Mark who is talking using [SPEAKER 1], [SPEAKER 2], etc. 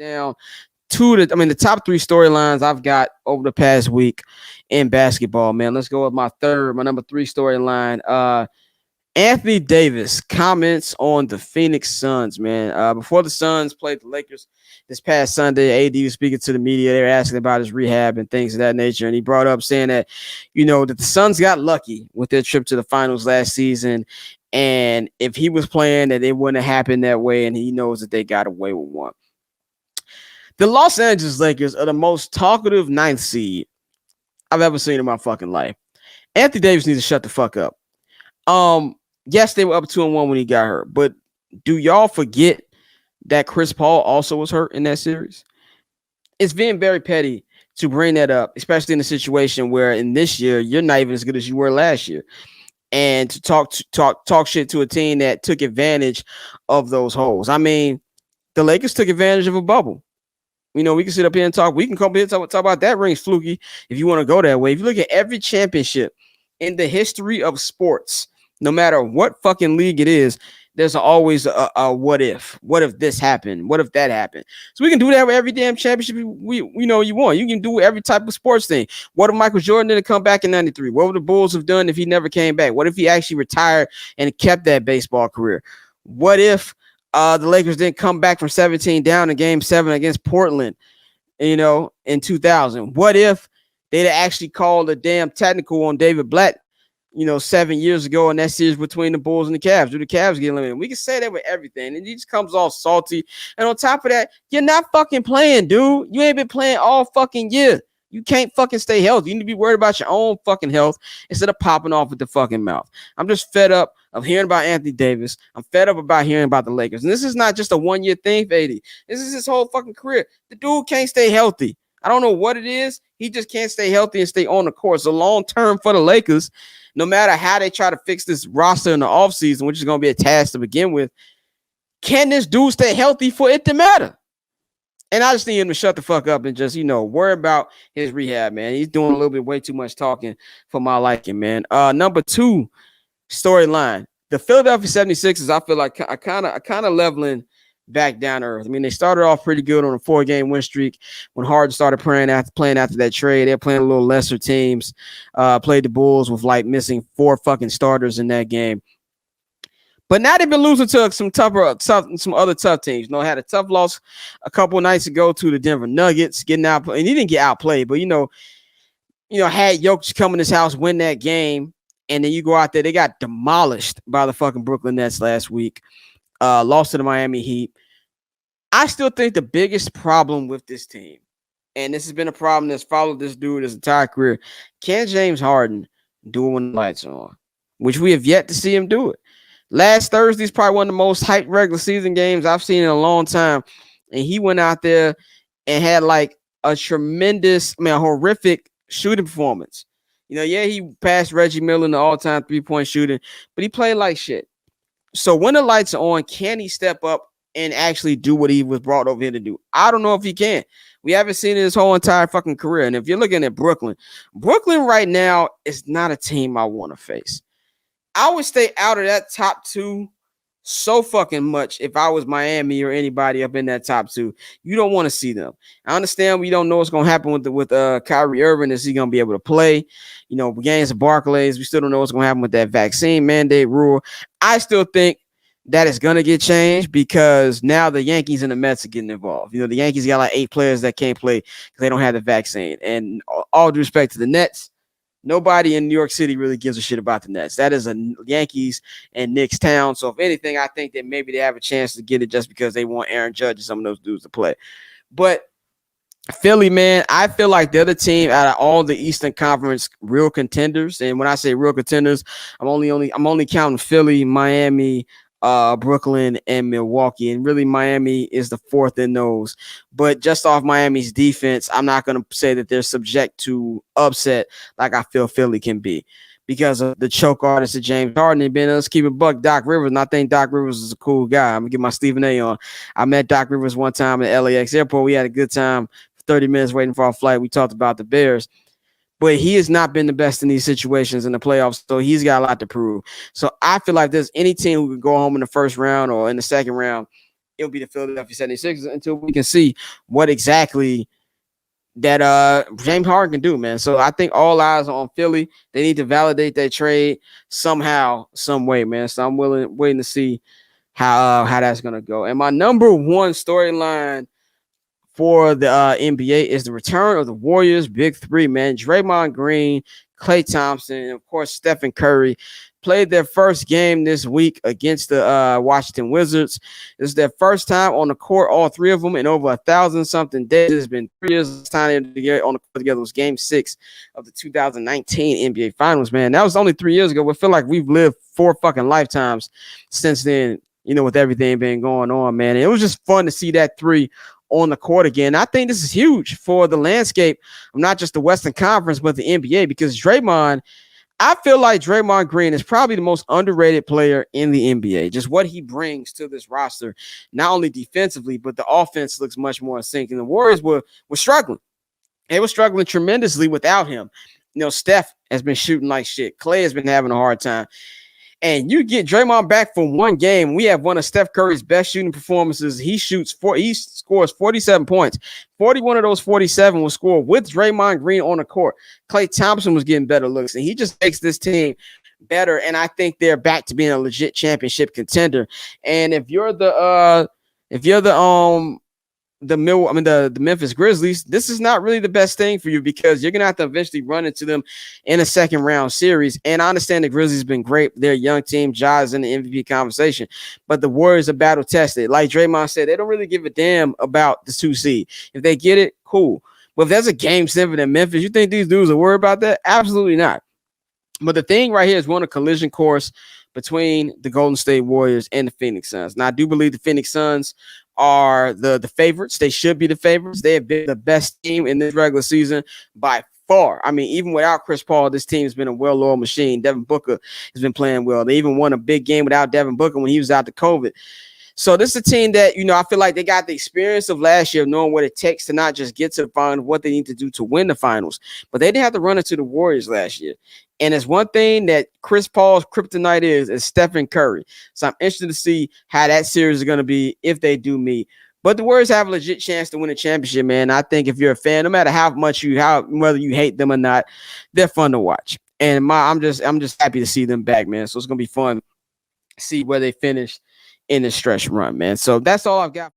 [SPEAKER 1] down the top three storylines I've got over the past week in basketball, man. Let's go with my number three storyline. Anthony Davis comments on the Phoenix Suns, man. Before the Suns played the Lakers this past Sunday, AD was speaking to the media. They were asking about his rehab and things of that nature. And he brought up saying that, that the Suns got lucky with their trip to the finals last season. And if he was playing, that it wouldn't have happened that way. And he knows that they got away with one. The Los Angeles Lakers are the most talkative ninth seed I've ever seen in my fucking life. Anthony Davis needs to shut the fuck up. Yes, they were up 2-1 when he got hurt, but do y'all forget that Chris Paul also was hurt in that series? It's being very petty to bring that up, especially in a situation where in this year you're not even as good as you were last year, and to talk shit to a team that took advantage of those holes. I mean, the Lakers took advantage of a bubble. We can sit up here and talk. We can come here and talk about that ring's fluky if you want to go that way. If you look at every championship in the history of sports, no matter what fucking league it is, there's always a what if. What if this happened? What if that happened? So we can do that with every damn championship you want. You can do every type of sports thing. What if Michael Jordan didn't come back in 93? What would the Bulls have done if he never came back? What if he actually retired and kept that baseball career? What if the Lakers didn't come back from 17 down in Game 7 against Portland, in 2000? What if they'd actually called a damn technical on David Blatt, 7 years ago in that series between the Bulls and the Cavs? Do the Cavs get eliminated? We can say that with everything. And he just comes off salty. And on top of that, you're not fucking playing, dude. You ain't been playing all fucking year. You can't fucking stay healthy. You need to be worried about your own fucking health instead of popping off with the fucking mouth. I'm just fed up of hearing about Anthony Davis. I'm fed up about hearing about the Lakers. And this is not just a one-year thing for AD. This is his whole fucking career. The dude can't stay healthy. I don't know what it is. He just can't stay healthy and stay on the court. So long term for the Lakers, no matter how they try to fix this roster in the offseason, which is going to be a task to begin with, can this dude stay healthy for it to matter? And I just need him to shut the fuck up and just, worry about his rehab, man. He's doing a little bit way too much talking for my liking, man. Number two storyline. The Philadelphia 76ers, I feel like I kind of leveling back down to earth. I mean, they started off pretty good on a 4-game win streak when Harden started playing after that trade. They're playing a little lesser teams. Played the Bulls with missing 4 fucking starters in that game. But now they've been losing to some other tough teams. Had a tough loss a couple of nights ago to the Denver Nuggets, getting out, and he didn't get outplayed, but had Jokic come in his house, win that game, and then you go out there, they got demolished by the fucking Brooklyn Nets last week. Lost to the Miami Heat. I still think the biggest problem with this team, and this has been a problem that's followed this dude his entire career, can James Harden do it when the lights are on? Which we have yet to see him do it. Last Thursday is probably one of the most hyped regular season games I've seen in a long time. And he went out there and had a horrific shooting performance. He passed Reggie Miller in the all-time 3-point shooting, but he played like shit. So when the lights are on, can he step up and actually do what he was brought over here to do? I don't know if he can. We haven't seen it his whole entire fucking career. And if you're looking at Brooklyn right now is not a team I want to face. I would stay out of that top 2 so fucking much if I was Miami or anybody up in that top 2. You don't want to see them. I understand we don't know what's going to happen with Kyrie Irving. Is he going to be able to play? Games of Barclays. We still don't know what's going to happen with that vaccine mandate rule. I still think that is going to get changed because now the Yankees and the Mets are getting involved. The Yankees got 8 players that can't play because they don't have the vaccine. And all due respect to the Nets, nobody in New York City really gives a shit about the Nets. That is a Yankees and Knicks town. So if anything, I think that maybe they have a chance to get it just because they want Aaron Judge and some of those dudes to play. But Philly, man, I feel like they're the team out of all the Eastern Conference real contenders. And when I say real contenders, I'm only counting Philly, Miami, Brooklyn, and Milwaukee. And really Miami is the 4th in those. But just off Miami's defense, I'm not going to say that they're subject to upset like I feel Philly can be because of the choke artist of James Harden and being let's keep it buck Doc Rivers. And I think Doc Rivers is a cool guy. I'm going to get my Stephen A on. I met Doc Rivers one time at LAX airport. We had a good time for 30 minutes waiting for our flight. We talked about the Bears. But he has not been the best in these situations in the playoffs, so he's got a lot to prove. So I feel like there's any team who could go home in the first round or in the second round, it'll be the Philadelphia 76ers until we can see what exactly that James Harden can do, man. So I think all eyes are on Philly. They need to validate that trade somehow, some way, man. So I'm waiting to see how that's gonna go. And my number one storyline for the NBA is the return of the Warriors' big three, man. Draymond Green, Klay Thompson, and of course Stephen Curry played their first game this week against the Washington Wizards. This is their first time on the court, all three of them, in over 1,000-something days. It's been 3 years since time on the court together. It was Game 6 of the 2019 NBA Finals, man. That was only 3 years ago. We feel like we've lived 4 fucking lifetimes since then, with everything been going on, man. And it was just fun to see that three on the court again. I think this is huge for the landscape of not just the Western Conference, but the NBA, because I feel like Draymond Green is probably the most underrated player in the NBA. Just what he brings to this roster, not only defensively, but the offense looks much more in sync. And the Warriors were struggling. They were struggling tremendously without him. Steph has been shooting like shit. Klay has been having a hard time. And you get Draymond back for one game. We have one of Steph Curry's best shooting performances. He scores 47 points. 41 of those 47 was scored with Draymond Green on the court. Klay Thompson was getting better looks, and he just makes this team better. And I think they're back to being a legit championship contender. And if you're the Memphis Grizzlies, this is not really the best thing for you, because you're going to have to eventually run into them in a second round series. And I understand the Grizzlies have been great. They're a young team. Ja's in the MVP conversation, but the Warriors are battle tested. Like Draymond said, they don't really give a damn about the 2 seed. If they get it, cool. But if there's a Game 7 in Memphis, you think these dudes are worried about that? Absolutely not. But the thing right here is we're on a collision course between the Golden State Warriors and the Phoenix Suns. Now, I do believe the Phoenix Suns are the favorites. They should be the favorites. They have been the best team in this regular season by far. I mean, even without Chris Paul, this team has been a well-oiled machine. Devin Booker has been playing well. They even won a big game without Devin Booker when he was out to COVID. So this is a team that, I feel like they got the experience of last year, knowing what it takes to not just get to the finals, what they need to do to win the finals. But they didn't have to run into the Warriors last year. And it's one thing that Chris Paul's kryptonite is Stephen Curry. So I'm interested to see how that series is going to be if they do meet. But the Warriors have a legit chance to win a championship, man. I think if you're a fan, no matter how much whether you hate them or not, they're fun to watch. And I'm just happy to see them back, man. So it's going to be fun to see where they finish in the stretch run, man. So that's all I've got.